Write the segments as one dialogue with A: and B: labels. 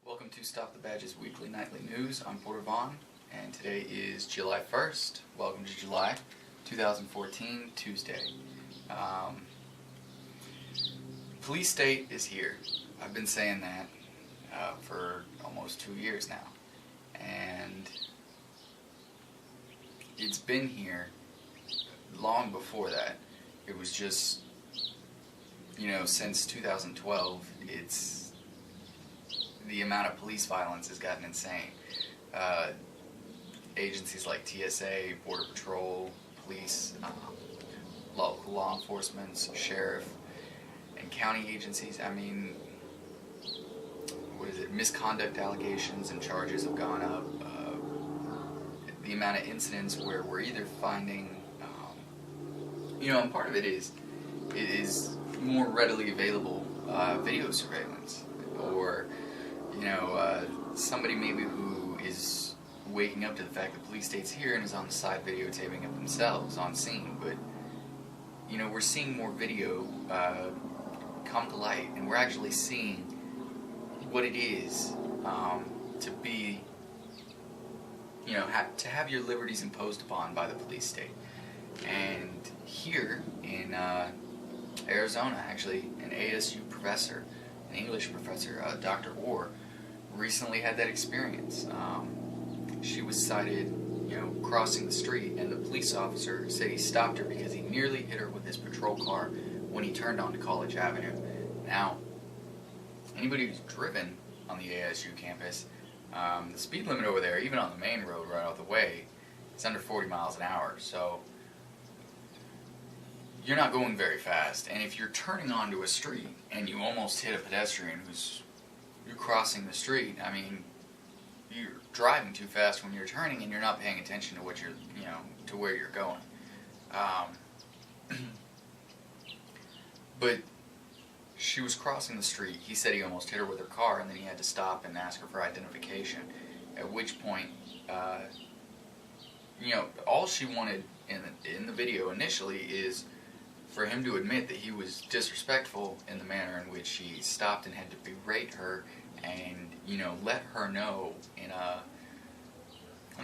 A: Welcome to Stop the Badges Weekly Nightly News. I'm Porter Vaughn, and today is July 1st. Welcome to July 2014, Tuesday. Police state is here. I've been saying that for almost 2 years now, and it's been here long before that. It was just, since 2012, the amount of police violence has gotten insane. Agencies like TSA, Border Patrol, police, local law enforcement, sheriff, and county agencies, misconduct allegations and charges have gone up. The amount of incidents where we're either finding, and part of it is more readily available video surveillance, or somebody maybe who is waking up to the fact that police state's here and is on the side videotaping it themselves on scene. But we're seeing more video come to light, and we're actually seeing what it is to be, to have your liberties imposed upon by the police state. And here in Arizona, actually, an ASU professor, an English professor, Dr. Orr, recently had that experience. She was sighted, crossing the street, and the police officer said he stopped her because he nearly hit her with his patrol car when he turned onto College Avenue. Now, anybody who's driven on the ASU campus, the speed limit over there, even on the main road right out the way, is under 40 miles an hour, so you're not going very fast. And if you're turning onto a street and you almost hit a pedestrian you're crossing the street, you're driving too fast when you're turning, and you're not paying attention to what you're, to where you're going. But she was crossing the street. He said he almost hit her with her car, and then he had to stop and ask her for identification. At which point, all she wanted in the video initially is for him to admit that he was disrespectful in the manner in which he stopped and had to berate her and, let her know in a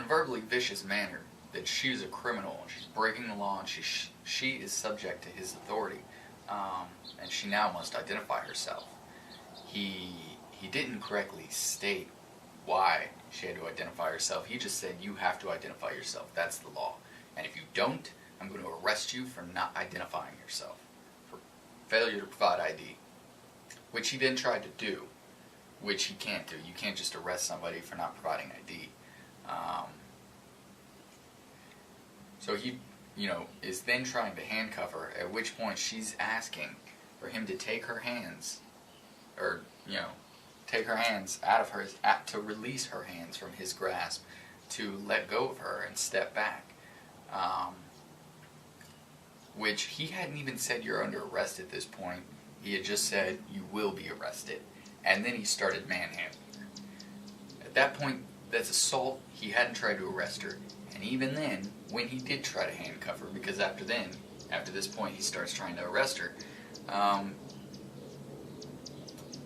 A: verbally vicious manner that she's a criminal, she's breaking the law, and she is subject to his authority, and she now must identify herself. He didn't correctly state why she had to identify herself. He just said, you have to identify yourself. That's the law. And if you don't, I'm going to arrest you for not identifying yourself, for failure to provide ID, which he then tried to do, which he can't do. You can't just arrest somebody for not providing ID. So he, is then trying to handcuff her, at which point she's asking for him to take her hands, or, take her hands out of hers, to release her hands from his grasp, to let go of her and step back. Which he hadn't even said you're under arrest at this point. He had just said you will be arrested. And then he started manhandling her. At that point, that's assault. He hadn't tried to arrest her. And even then, when he did try to handcuff her, because after this point, he starts trying to arrest her,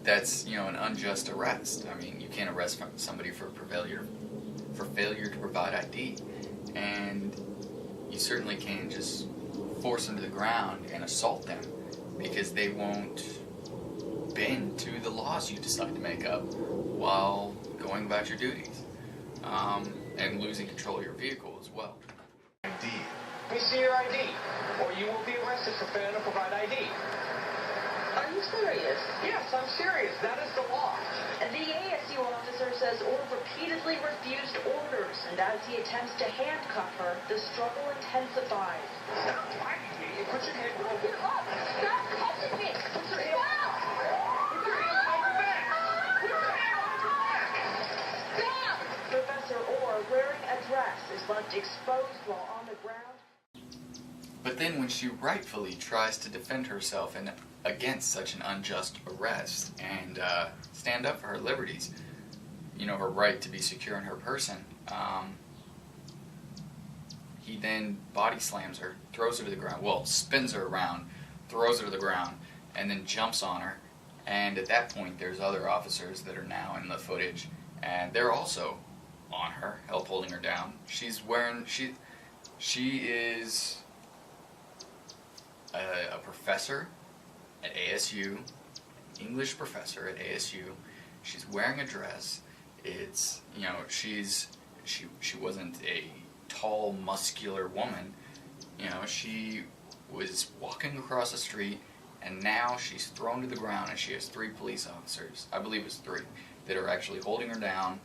A: that's, an unjust arrest. You can't arrest somebody for failure to provide ID. And you certainly can't just force them to the ground and assault them because they won't bend to the laws you decide to make up while going about your duties, and losing control of your vehicle as well.
B: ID. Let me see your ID, or you will be arrested for failing to provide ID.
C: Are you serious?
B: Yes, I'm serious. That is the law.
C: The ASU officer says Orr repeatedly refused orders, and as he attempts to handcuff her, the struggle intensifies.
B: Stop fighting me and put your hand behind
C: Get up! Stop touching me!
B: Put your hand behind your back! Put your hand behind your back!
C: Stop! Professor Orr, wearing a dress, is left exposed while on the ground.
A: But then when she rightfully tries to defend herself against such an unjust arrest and stand up for her liberties, her right to be secure in her person, he then body slams her, throws her to the ground, spins her around, throws her to the ground, and then jumps on her And at that point, there's other officers that are now in the footage, and they're also on her, help holding her down. She's wearing, she is a professor at ASU, English professor at ASU. She's wearing a dress. It's, you know, she wasn't a tall, muscular woman. You know, she was walking across the street, and now she's thrown to the ground, and she has 3 police officers, I believe it's 3, that are actually holding her down,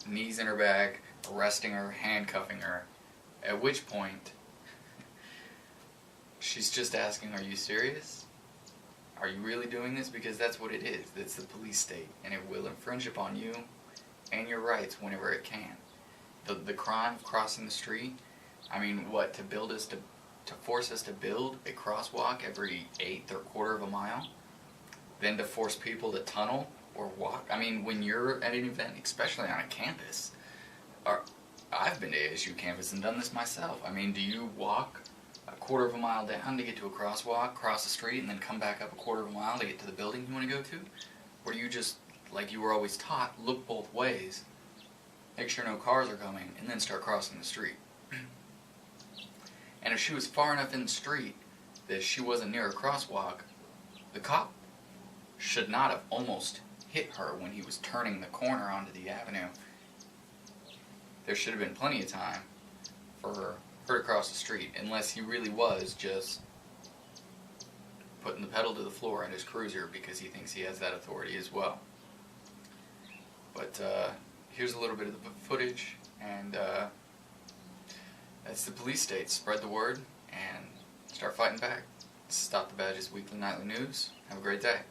A: knees in her back, arresting her, handcuffing her, at which point she's just asking, are you serious? Are you really doing this? Because that's what it is. It's the police state, and it will infringe upon you and your rights whenever it can. The crime of crossing the street, I mean, what, to force us to build a crosswalk every 1/8 or 1/4 of a mile, then to force people to tunnel or walk. I mean, when you're at an event, especially on a campus, I've been to ASU campus and done this myself. I mean, do you walk a 1/4 of a mile down to get to a crosswalk, cross the street, and then come back up a 1/4 of a mile to get to the building you want to go to? Or do you just, like you were always taught, look both ways, make sure no cars are coming, and then start crossing the street? And if she was far enough in the street that she wasn't near a crosswalk, the cop should not have almost hit her when he was turning the corner onto the avenue. There should have been plenty of time for her to cross the street, unless he really was just putting the pedal to the floor in his cruiser because he thinks he has that authority as well. But here's a little bit of the footage, and that's the police state. Spread the word and start fighting back. Stop the Badges Weekly Nightly News. Have a great day.